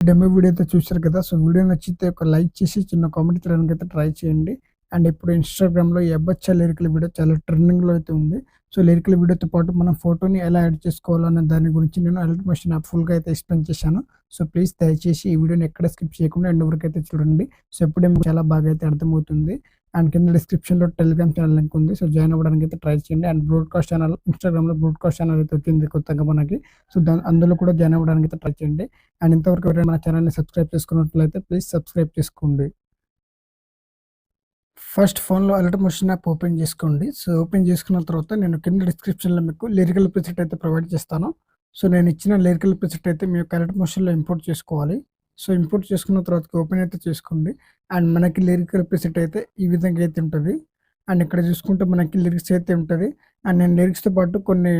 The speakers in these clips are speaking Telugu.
డెమో వీడియో అయితే చూసారు కదా! సో, వీడియో నచ్చితే ఒక లైక్ చేసి చిన్న కామెంట్ చేయడానికైతే ట్రై చేయండి. అండ్ ఇప్పుడు ఇన్‌స్టాగ్రామ్‌లో ఈ 'అబ్బచ్చా లిరికల్' వీడియో చాలా ట్రెండింగ్‌లో అయితే ఉంది. సో, లిరికల్ వీడియోతో పాటు మనం ఫోటోని ఎలా యాడ్ చేసుకోవాలనే దాని గురించి నేను అలర్ట్ మోషన్ యాప్ ఫుల్‌గా అయితే ఎక్స్‌ప్లెయిన్ చేశాను. సో, ప్లీజ్ దయచేసి ఈ వీడియోని ఎక్కడ స్కిప్ చేయకుండా ఎండ్ వరకు అయితే చూడండి. సో, ఇప్పుడే మీకు చాలా బాగా అయితే అర్థమవుతుంది. అండ్ కింద డిస్క్రిప్షన్‌లో టెలిగ్రామ్ ఛానల్ లింక్ ఉంది. సో, జాయిన్ అవ్వడానికి అయితే ట్రై చేయండి. అండ్ బ్రాడ్‌కాస్ట్ ఛానల్ ఇన్‌స్టాగ్రామ్‌లో బ్రాడ్‌కాస్ట్ ఛానల్ అయితే వచ్చింది కొత్తగా మనకి. సో, అందులో కూడా జాయిన్ అవ్వడానికి అయితే ట్రై చేయండి. అండ్ ఇంతవరకు ఎవరైనా మన ఛానల్‌ని సబ్స్క్రైబ్ చేసుకున్నట్లయితే ప్లీజ్ సబ్స్క్రైబ్ చేసుకోండి. ఫస్ట్ ఫోన్‌లో అలర్ట్ మోషన్ యాప్ ఓపెన్ చేసుకోండి. సో, ఓపెన్ చేసుకున్న తర్వాత నేను కింద డిస్క్రిప్షన్‌లో మీకు లిరికల్ ప్రిసెట్ అయితే ప్రొవైడ్ చేస్తాను. సో, నేను ఇచ్చిన లిరికల్ ప్రిసెట్ అయితే మీ యొక్క అలర్ట్ మోషన్‌లో ఇంపోర్ట్ చేసుకోవాలి. సో, ఇంపోర్ట్ చేసుకున్న తర్వాత ఓపెన్ అయితే చేసుకోండి. అండ్ మనకి లిరికల్ ప్రిసెట్ అయితే ఈ విధంగా అయితే ఉంటది. అండ్ ఇక్కడ చూసుకుంటే మనకి లిరిక్స్ అయితే ఉంటది. అండ్ నేను లిరిక్స్‌తో పాటు కొన్ని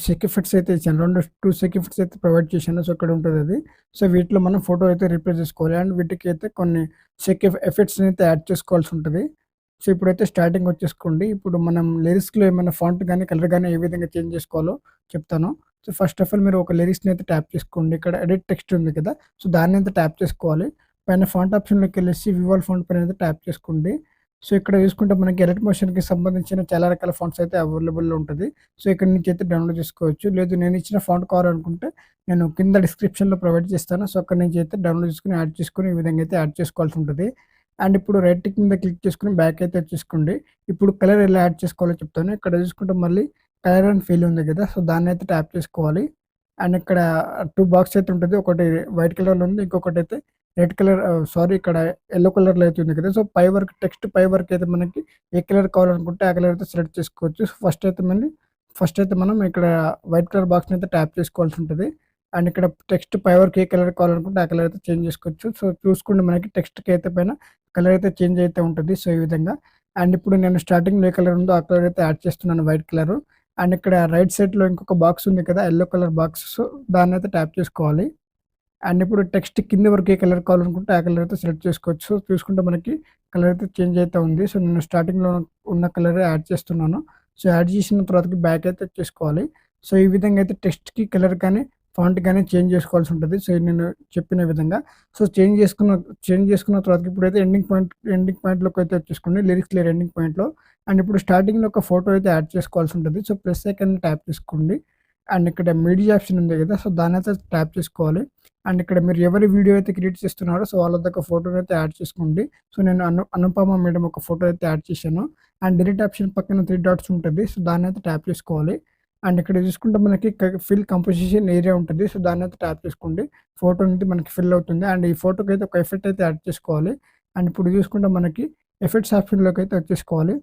షేక్ ఎఫెక్ట్స్ అయితే ఇచ్చాను. 2 షేక్ ఎఫెక్ట్స్ అయితే ప్రొవైడ్ చేశాను. సో, ఇక్కడ ఉంటదది. సో, వీటిలో మనం ఫోటో అయితే రీప్లేస్ చేసుకోవాలి. అండ్ వీటికి అయితే కొన్ని షేక్ ఎఫెక్ట్స్‌ని అయితే యాడ్ చేసుకోవాల్సి ఉంటది. సో, ఇప్పుడైతే స్టార్టింగ్ వచ్చేసుకోండి. ఇప్పుడు మనం లిరిక్స్‌లో ఏమైనా ఫాంట్ గాని, కలర్ గాని ఏ విధంగా చేంజ్ చేసుకోవాలో చెప్తాను. సో, ఫస్ట్ ఆఫ్ ఆల్ మీరు ఒక లిరిక్స్‌ని అయితే ట్యాప్ చేసుకోండి. ఇక్కడ ఎడిట్ టెక్స్ట్ ఉంది కదా! సో, దాన్ని అయితే ట్యాప్ చేసుకోవాలి. పైన ఫాంట్ ఆప్షన్‌లోకెళ్ళేసి వివాల్ ఫాంట్ పైన అయితే ట్యాప్ చేసుకోండి. సో, ఇక్కడ చూసుకుంటే మనకి ఎడిట్ మోషన్‌కి సంబంధించిన చాలా రకాల ఫాంట్స్ అయితే అవైలబుల్‌లో ఉంటది. సో, ఇక్కడి నుంచి అయితే డౌన్‌లోడ్ చేసుకోవచ్చు. లేదు నేను ఇచ్చిన ఫాంట్ కావాలనుకుంటే నేను కింద డిస్క్రిప్షన్‌లో ప్రొవైడ్ చేస్తాను. సో, అక్కడి నుంచి అయితే డౌన్‌లోడ్ చేసుకొని యాడ్ చేసుకొని ఈ విధంగా అయితే యాడ్ చేసుకోవాల్సి ఉంటది. అండ్ ఇప్పుడు రైట్ టిక్ మీద క్లిక్ చేసుకొని బ్యాక్ అయితే వచ్చేసుకోండి. ఇప్పుడు కలర్ ఎలా యాడ్ చేసుకోవాలో చెప్తాను. ఇక్కడ చూసుకుంటే మళ్ళీ కలర్ అండ్ ఫీల్ ఉంది కదా! సో, దాన్నైతే ట్యాప్ చేసుకోవాలి. అండ్ ఇక్కడ 2 బాక్స్ అయితే ఉంటది. ఒకటి వైట్ కలర్‌లో ఉంది. ఇంకొకటైతే రెడ్ కలర్ ఇక్కడ యెల్లో కలర్‌లో అయితే ఉంది కదా! సో, పై వరకు టెక్స్ట్ పై వరకు అయితే మనకి ఏ కలర్ కావాలనుకుంటే ఆ కలర్ అయితే సెలెక్ట్ చేసుకోవచ్చు. ఫస్ట్ అయితే మనం ఇక్కడ వైట్ కలర్ బాక్స్‌ని అయితే ట్యాప్ చేసుకోవాల్సి ఉంటది. అండ్ ఇక్కడ టెక్స్ట్ పై వరకు ఏ కలర్ కావాలనుకుంటే ఆ కలర్ అయితే చేంజ్ చేసుకోవచ్చు. సో, చూసుకోండి మనకి టెక్స్ట్‌కి అయితే పైన కలర్ అయితే చేంజ్ అయితే ఉంటది. సో, ఈ విధంగా. అండ్ ఇప్పుడు నేను స్టార్టింగ్‌లో ఏ కలర్ ఉందో ఆ కలర్ అయితే యాడ్ చేస్తున్నాను వైట్ కలరు. అండ్ ఇక్కడ రైట్ సైడ్‌లో ఇంకొక బాక్స్ ఉంది కదా! Yellow colour box. సో, దాన్నైతే ట్యాప్ చేసుకోవాలి. అండ్ ఇప్పుడు టెక్స్ట్ కింది వరకు ఏ కలర్ కావాలనుకుంటే ఆ కలర్ అయితే సెలెక్ట్ చేసుకోవచ్చు. సో, చూసుకుంటే మనకి కలర్ అయితే చేంజ్ అయితే ఉంది. సో, నేను స్టార్టింగ్‌లో ఉన్న కలరే యాడ్ చేస్తున్నాను. సో, యాడ్ చేసిన తర్వాతకి బ్యాక్ అయితే వచ్చేసుకోవాలి. సో, ఈ విధంగా అయితే టెక్స్ట్‌కి కలర్ కానీ, ఫాంట్ గాని చేంజ్ చేసుకోవాల్సి ఉంటది. సో, నేను చెప్పిన విధంగా. సో, చేంజ్ చేసుకున్న తర్వాతకి ఇప్పుడైతే ఎండింగ్ పాయింట్‌లోకి అయితే వచ్చేసుకోండి. లిరిక్స్ లేయర్ ఎండింగ్ పాయింట్‌లో. అండ్ ఇప్పుడు స్టార్టింగ్‌లో ఒక ఫోటో అయితే యాడ్ చేసుకోవాల్సి ఉంటది. సో, ప్లస్ ఐకాన్‌ని ట్యాప్ చేసుకోండి. అండ్ ఇక్కడ మీడియా ఆప్షన్ ఉంది కదా! సో, దాన్నైతే ట్యాప్ చేసుకోవాలి. అండ్ ఇక్కడ మీరు ఎవరి వీడియో అయితే క్రియేట్ చేస్తున్నారో సో, వాళ్ళదొక ఫోటోనైతే యాడ్ చేసుకోండి. సో, నేను అనుపమ మేడం ఒక ఫోటో అయితే యాడ్ చేశాను. అండ్ డిలీట్ ఆప్షన్ పక్కన 3 డాట్స్ ఉంటది. సో, దాన్నైతే ట్యాప్ చేసుకోవాలి. అండ్ ఇక్కడ చూసుకుంటే మనకి ఫిల్ కంపోజిషన్ ఏరియా ఉంటది. సో, దాన్నైతే ట్యాప్ చేసుకోండి. ఫోటో అనేది మనకి ఫిల్ అవుతుంది. అండ్ ఈ ఫోటోకైతే ఒక ఎఫెక్ట్ అయితే యాడ్ చేసుకోవాలి. అండ్ ఇప్పుడు చూసుకుంటే మనకి ఎఫెక్ట్స్ ఆప్షన్‌లోకి అయితే వచ్చేసుకోవాలి.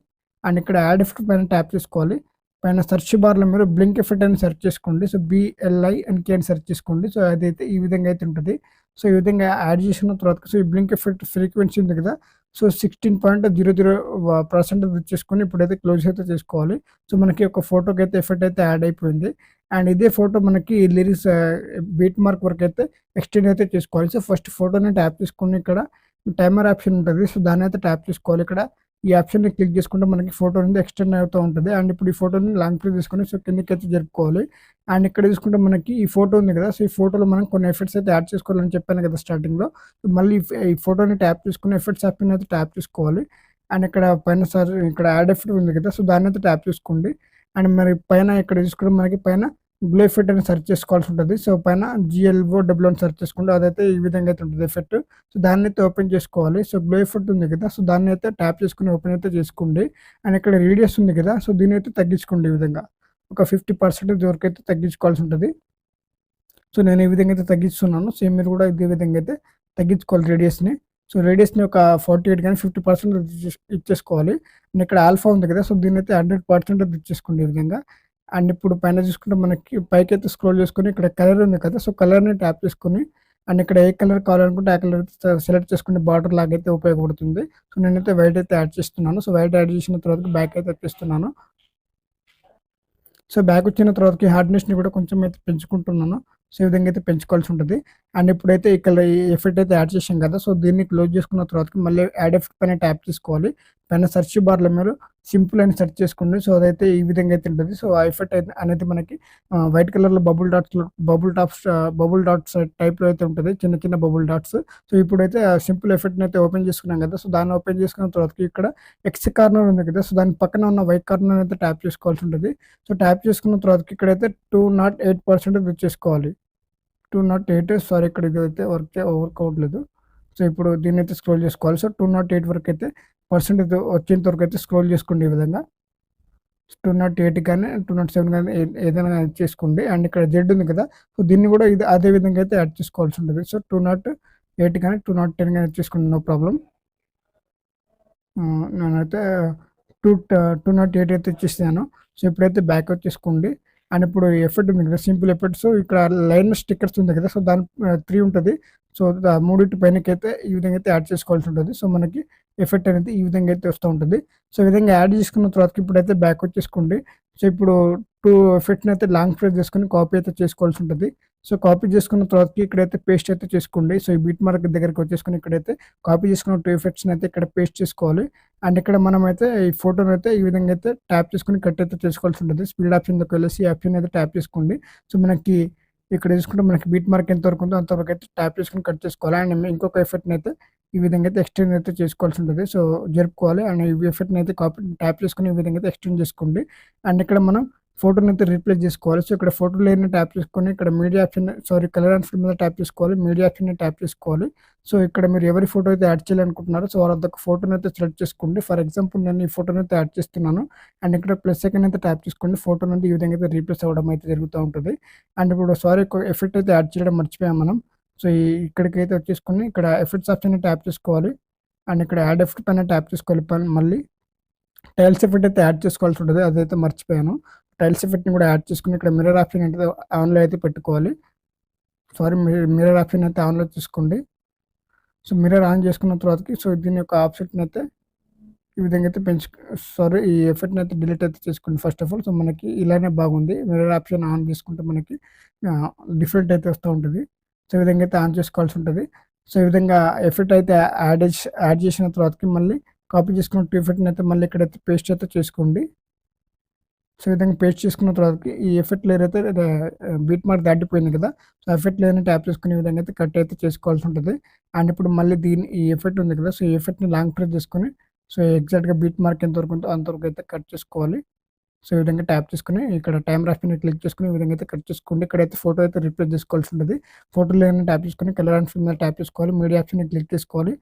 అండ్ ఇక్కడ యాడ్ ఎఫెక్ట్ పైన ట్యాప్ చేసుకోవాలి. పైన సెర్చ్ బార్‌లో మీరు బ్లింక్ ఎఫెక్ట్ అని సెర్చ్ చేసుకోండి. సో, BLINK అని సెర్చ్ చేసుకోండి. సో, అదైతే ఈ విధంగా అయితే ఉంటది. సో, ఈ విధంగా యాడ్ చేసిన తర్వాత సో, ఈ బ్లింక్ ఎఫెక్ట్ ఫ్రీక్వెన్సీ ఉంది కదా! సో, 16.00% ఇచ్చేసుకొని ఇప్పుడైతే క్లోజ్ అయితే చేసుకోవాలి. సో, మనకి ఒక ఫోటోకైతే ఎఫెక్ట్ అయితే యాడ్ అయిపోయింది. అండ్ ఇదే ఫోటో మనకి లిరిక్స్ బీట్ మార్క్ వరకైతే ఎక్స్‌టెండ్ అయితే చేసుకోవాలి. సో, ఫస్ట్ ఫోటోని ట్యాప్ చేసుకొని ఇక్కడ టైమర్ ఆప్షన్ ఉంటది. సో, దాన్నైతే ట్యాప్ చేసుకోవాలి. ఇక్కడ ఈ ఆప్షన్‌ని క్లిక్ చేసుకుంటే మనకి ఫోటో అనేది ఎక్స్‌టెండ్ అవుతూ ఉంటది. అండ్ ఇప్పుడు ఈ ఫోటోని లాంగ్ ప్రెస్ తీసుకొని సో, కిందకైతే జరుపుకోవాలి. అండ్ ఇక్కడ చూసుకుంటే మనకి ఈ ఫోటో ఉంది కదా! సో, ఈ ఫోటోలో మనం కొన్ని ఎఫెక్ట్స్ అయితే యాడ్ చేసుకోవాలని చెప్పాను కదా! స్టార్టింగ్‌లో. మళ్ళీ ఈ ఫోటోని ట్యాప్ చేసుకొని ఎఫెక్ట్స్ ఆప్షన్ అయితే ట్యాప్ చేసుకోవాలి. అండ్ ఇక్కడ పైన ఇక్కడ యాడ్ ఎఫెక్ట్ ఉంది కదా! సో, దాన్నైతే ట్యాప్ చేసుకోండి. అండ్ మరి పైన ఇక్కడ చూసుకుంటే మనకి పైన గ్లో ఎఫెక్ట్ అని సెర్చ్ చేసుకోవాల్సి ఉంటది. సో, పైన GLOW అని సెర్చ్ చేసుకుంటే అదైతే ఈ విధంగా అయితే ఉంటది ఎఫెక్ట్. సో, దాన్నైతే ఓపెన్ చేసుకోవాలి. సో, గ్లో ఎఫెక్ట్ ఉంది కదా! సో, దాన్నైతే ట్యాప్ చేసుకొని ఓపెన్ అయితే చేసుకోండి. అండ్ ఇక్కడ రేడియస్ ఉంది కదా! సో, దీన్నైతే తగ్గించుకోండి ఈ విధంగా. ఒక 50% వరకైతే తగ్గించుకోవాల్సి ఉంటది. సో, నేను ఈ విధంగా అయితే తగ్గిస్తున్నాను. సేమ్ మీరు కూడా ఇదే విధంగా అయితే తగ్గించుకోవాలి రేడియస్‌ని. సో, రేడియస్‌ని ఒక 48 గాని 50% ఇచ్చేసుకోవాలి. అండ్ ఇక్కడ ఆల్ఫా ఉంది కదా! సో, దీన్నైతే 100% ఇచ్చేసుకోండి ఈ విధంగా. అండ్ ఇప్పుడు పైన చూసుకుంటే మనకి పైకైతే స్క్రోల్ చేసుకొని ఇక్కడ కలర్ ఉంది కదా! సో, కలర్‌ని ట్యాప్ చేసుకొని అండ్ ఇక్కడ ఏ కలర్ కావాలనుకుంటే ఆ కలర్ సెలెక్ట్ చేసుకొని బార్డర్ లాగైతే ఉపయోగపడుతుంది. సో, నేనైతే వైట్ అయితే యాడ్ చేస్తున్నాను. సో, వైట్ యాడ్ చేసిన తర్వాత బ్యాక్ అయితే వచ్చేస్తున్నాను. సో, బ్యాకొచ్చిన తర్వాతకి హార్డ్‌నెస్‌ని కూడా కొంచెం అయితే పెంచుకుంటున్నాను. సో, ఈ విధంగా అయితే పెంచుకోవాల్సి ఉంటది. అండ్ ఇప్పుడైతే ఇక్కడ ఈ ఎఫెక్ట్ అయితే యాడ్ చేశాం కదా! సో, దీన్ని క్లోజ్ చేసుకున్న తర్వాతకి మళ్ళీ యాడ్ ఎఫెక్ట్ పైన ట్యాప్ చేసుకోవాలి. పైన సెర్చ్ బార్‌లో మీరు సింపుల్ అని సెర్చ్ చేసుకోండి. సో, అదైతే ఈ విధంగా అయితే ఉంటది. సో, ఆ ఎఫెక్ట్ అయితే అనేది మనకి వైట్ కలర్‌లో బబుల్ డాట్స్ టైప్‌లో అయితే ఉంటది. చిన్న చిన్న బబుల్ డాట్స్. సో, ఇప్పుడైతే ఆ సింపుల్ ఎఫెక్ట్‌నయితే ఓపెన్ చేసుకున్నాం కదా! సో, దాన్ని ఓపెన్ చేసుకున్న తర్వాతకి ఇక్కడ ఎక్స్ కార్నర్ ఉంది కదా! సో, దాని పక్కన ఉన్న వైట్ కార్నర్ అయితే ట్యాప్ చేసుకోవాల్సి ఉంటది. సో, ట్యాప్ చేసుకున్న తర్వాతకి ఇక్కడైతే 208% చేసుకోవాలి. 208 సారీ ఇక్కడ ఇదైతే వర్క్ అవ్వట్లేదు. సో, ఇప్పుడు దీన్నైతే స్క్రోల్ చేసుకోవాలి. సో, 208 వరకైతే పర్సెంటేజ్ వచ్చేంత వరకైతే స్క్రోల్ చేసుకోండి ఈ విధంగా. 208 గాని, 207 గాని ఏదైనా గాని చేసుకోండి. అండ్ ఇక్కడ జెడ్ ఉంది కదా! సో, దీన్ని కూడా అదే విధంగా అయితే యాడ్ చేసుకోవాల్సి ఉంటది. సో, 208 గాని, 210 గాని చేసుకోండి. No problem. నేనైతే 208 అయితే ఇచ్చేసాను. సో, ఇప్పుడైతే బ్యాక్ వచ్చేసుకోండి. అండ్ ఇప్పుడు ఎఫెక్ట్ ఉంది కదా! సింపుల్ ఎఫెక్ట్స్ ఇక్కడ లైన్ స్టిక్కర్స్ ఉంది కదా! సో, దాని 3 ఉంటది. సో, మూడిటి పైనకైతే ఈ విధంగా అయితే యాడ్ చేసుకోవాల్సి ఉంటది. సో, మనకి ఎఫెక్ట్ అనేది ఈ విధంగా అయితే వస్తూ ఉంటది. సో, ఈ విధంగా యాడ్ చేసుకున్న తర్వాతకి ఇప్పుడైతే బ్యాక్ వచ్చేసుకోండి. సో, ఇప్పుడు 2 ఎఫెక్ట్‌ని అయితే లాంగ్ ప్రెస్ చేసుకొని కాపీ అయితే చేసుకోవాల్సి ఉంటది. సో, కాపీ చేసుకున్న తర్వాతకి ఇక్కడైతే పేస్ట్ అయితే చేసుకోండి. సో, ఈ బీట్ మార్క్ దగ్గరికి వచ్చేసుకొని ఇక్కడైతే కాపీ చేసుకున్న 2 ఎఫెక్ట్స్‌ని అయితే ఇక్కడ పేస్ట్ చేసుకోవాలి. అండ్ ఇక్కడ మనమైతే ఈ ఫోటోనైతే ఈ విధంగా అయితే ట్యాప్ చేసుకొని కట్ అయితే చేసుకోవాల్సి ఉంటది. స్పీడ్ ఆప్షన్‌లోకి వెళ్ళేసి ఈ ఆప్షన్ అయితే ట్యాప్ చేసుకోండి. సో, మనకి ఇక్కడ చూసుకుంటే మనకి బీట్ మార్క్ ఎంత వరకు ఉందో అంతవరకు అయితే ట్యాప్ చేసుకొని కట్ చేసుకోవాలి. అండ్ ఇంకొక ఎఫెక్ట్‌ని అయితే ఈ విధంగా అయితే ఎక్స్టెండ్ అయితే చేసుకోవాల్సి ఉంటది. సో, జరుపుకోవాలి. అండ్ ఈ ఎఫెక్ట్‌ని అయితే ట్యాప్ చేసుకొని ఈ విధంగా అయితే ఎక్స్టెండ్ చేసుకోండి. అండ్ ఇక్కడ మనం ఫోటోనైతే రీప్లేస్ చేసుకోవాలి. సో, ఇక్కడ ఫోటో లేయర్‌ని ట్యాప్ చేసుకొని ఇక్కడ media option colour and fill మీద ట్యాప్ చేసుకోవాలి. మీడియా ఆప్షన్‌ని ట్యాప్ చేసుకోవాలి. సో, ఇక్కడ మీరు ఎవరి ఫోటో అయితే యాడ్ చేయాలనుకుంటున్నారో సో, వారొక ఫోటోనైతే సెలెక్ట్ చేసుకోండి. ఫర్ ఎగ్జాంపుల్ నేను ఈ ఫోటోనైతే యాడ్ చేస్తున్నాను. అండ్ ఇక్కడ ప్లస్ ఐకాన్ అయితే ట్యాప్ చేసుకోండి. ఫోటోనైతే ఈ విధంగా అయితే రీప్లేస్ అవ్వడం అయితే జరుగుతూ ఉంటది. అండ్ ఇప్పుడు ఎఫెక్ట్ అయితే యాడ్ చేయడం మర్చిపోయాం మనం. సో, ఇక్కడికైతే వచ్చేసుకొని ఇక్కడ ఎఫెక్ట్స్ ఆప్షన్‌ని ట్యాప్ చేసుకోవాలి. అండ్ ఇక్కడ యాడ్ ఎఫెక్ట్ పైన ట్యాప్ చేసుకోవాలి. మళ్ళీ టైల్స్ ఎఫెక్ట్ అయితే యాడ్ చేసుకోవాల్సి ఉంటది. అదైతే మర్చిపోయాను. టైల్స్ ఎఫెక్ట్‌ని కూడా యాడ్ చేసుకొని ఇక్కడ మిర్రర్ ఆప్షన్ అనేది ఆన్‌లో అయితే పెట్టుకోవాలి. మిర్రర్ ఆప్షన్ అయితే ఆన్‌లో చూసుకోండి. సో, మిర్రర్ ఆన్ చేసుకున్న తర్వాతకి సో, దీని యొక్క ఆఫ్‌సెట్‌ని అయితే ఈ విధంగా అయితే ఈ ఎఫెక్ట్‌ని అయితే డిలీట్ అయితే చేసుకోండి ఫస్ట్ ఆఫ్ ఆల్. సో, మనకి ఇలానే బాగుంది. మిర్రర్ ఆప్షన్ ఆన్ చేసుకుంటే మనకి డిఫరెంట్ అయితే వస్తూ ఉంటది. సో, ఈ విధంగా అయితే ఆన్ చేసుకోవాల్సి ఉంటది. సో, ఈ విధంగా ఎఫెక్ట్ అయితే యాడ్ చేసిన తర్వాతకి మళ్ళీ కాపీ చేసుకున్న 2 ఎఫెక్ట్‌ని అయితే మళ్ళీ ఇక్కడైతే పేస్ట్ అయితే చేసుకోండి. సో, ఈ విధంగా పేస్ట్ చేసుకున్న తర్వాతకి ఈ ఎఫెక్ట్ లేయర్ అయితే బీట్ మార్క్ దాటిపోయింది కదా! సో, ఎఫెక్ట్ లేయర్‌ని ట్యాప్ చేసుకొని ఈ విధంగా అయితే కట్ అయితే చేసుకోవాల్సి ఉంటది. అండ్ ఇప్పుడు మళ్ళీ ఈ ఎఫెక్ట్ ఉంది కదా! సో, ఈ ఎఫెక్ట్‌ని లాంగ్ ప్రెస్ చేసుకొని సో, ఎగ్జాక్ట్‌గా బీట్ మార్క్ ఎంత వరకు ఉందో అంతవరకు అయితే కట్ చేసుకోవాలి. సో, ఈ విధంగా ట్యాప్ చేసుకొని ఇక్కడ టైమర్ ఆప్షన్ క్లిక్ చేసుకొని ఈ విధంగా అయితే కట్ చేసుకోండి. ఇక్కడైతే ఫోటో అయితే రీప్లేస్ చేసుకోవాల్సి ఉంటది. ఫోటో లేయర్‌ని ట్యాప్ చేసుకొని కలర్ అండ్ ఫిల్ మీద ట్యాప్ చేసుకోవాలి. మీడియా ఆప్షన్‌ని క్లిక్ చేసుకోవాలి.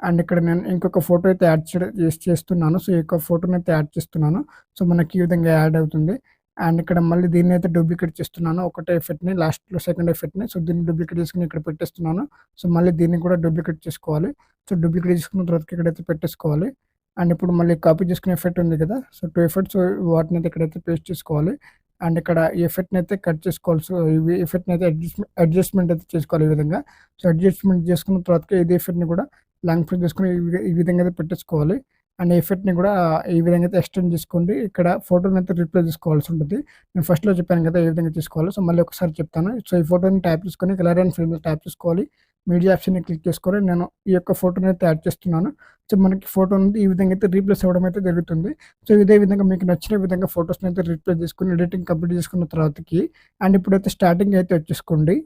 అండ్ ఇక్కడ నేను ఇంకొక ఫోటో అయితే యాడ్ చేస్తున్నాను. సో, ఈ యొక్క ఫోటోనైతే యాడ్ చేస్తున్నాను. సో, మనకి ఈ విధంగా యాడ్ అవుతుంది. అండ్ ఇక్కడ మళ్ళీ దీన్నైతే డూప్లికేట్ చేస్తున్నాను. ఒకటే ఎఫెక్ట్‌ని లాస్ట్‌లో సెకండ్ ఎఫెక్ట్‌ని. సో, దీన్ని డూప్లికేట్ చేసుకొని ఇక్కడ పెట్టేస్తున్నాను. సో, మళ్ళీ దీన్ని కూడా డూప్లికేట్ చేసుకోవాలి. సో, డూప్లికేట్ చేసుకున్న తర్వాతకి ఇక్కడైతే పెట్టేసుకోవాలి. అండ్ ఇప్పుడు మళ్ళీ కాపీ చేసుకునే ఎఫెక్ట్ ఉంది కదా! సో, 2 ఎఫెక్ట్స్ వాటినైతే ఇక్కడైతే పేస్ట్ చేసుకోవాలి. అండ్ ఇక్కడ ఈ ఎఫెక్ట్‌ని అయితే కట్ చేసుకోవాలి. సో, ఈ ఎఫెక్ట్‌ని అయితే అడ్జస్ట్‌మెంట్ అయితే చేసుకోవాలి ఈ విధంగా. సో, అడ్జస్ట్‌మెంట్ చేసుకున్న తర్వాతకి ఇదే ఎఫెక్ట్‌ని కూడా లాంగ్ ప్రెస్ చేసుకొని ఈ విధంగా అయితే పెట్టేసుకోవాలి. అండ్ ఎఫెక్ట్‌ని కూడా ఈ విధంగా అయితే ఎక్స్టెండ్ చేసుకోండి. ఇక్కడ ఫోటోనైతే రీప్లేస్ చేసుకోవాల్సి ఉంటది. నేను ఫస్ట్‌లో చెప్పాను కదా! ఏ విధంగా చేసుకోవాలో. సో, మళ్ళీ ఒకసారి చెప్తాను. సో, ఈ ఫోటోని ట్యాప్ చేసుకొని కలర్ అండ్ ఫిల్ మీద ట్యాప్ చేసుకోవాలి. మీడియా ఆప్షన్‌ని క్లిక్ చేసుకొని నేను ఈ యొక్క ఫోటోనైతే యాడ్ చేస్తున్నాను. సో, మనకి ఫోటో అనేది ఈ విధంగా అయితే రీప్లేస్ అవ్వడం అయితే జరుగుతుంది. సో, ఇదే విధంగా మీకు నచ్చిన విధంగా ఫోటోస్‌ని అయితే రీప్లేస్ చేసుకొని ఎడిటింగ్ కంప్లీట్ చేసుకున్న తర్వాతకి అండ్ ఇప్పుడైతే స్టార్టింగ్ అయితే వచ్చేసుకోండి.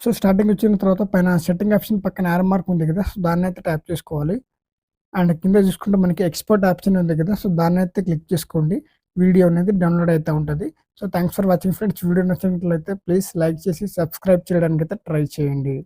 సో, స్టార్టింగ్ వచ్చిన తర్వాత పైన సెట్టింగ్ ఆప్షన్ పక్కన యారో మార్క్ ఉంది కదా! సో, దాన్నైతే ట్యాప్ చేసుకోవాలి. అండ్ కింద చూసుకుంటే మనకి ఎక్స్‌పోర్ట్ ఆప్షన్ ఉంది కదా! సో, దాన్నైతే క్లిక్ చేసుకోండి. వీడియో అనేది డౌన్‌లోడ్ అయితా ఉంటది. So, thanks for watching friends. Video నచ్చినట్లయితే ప్లీజ్ లైక్ చేసి సబ్స్క్రైబ్ చేయడానికైతే ట్రై చేయండి.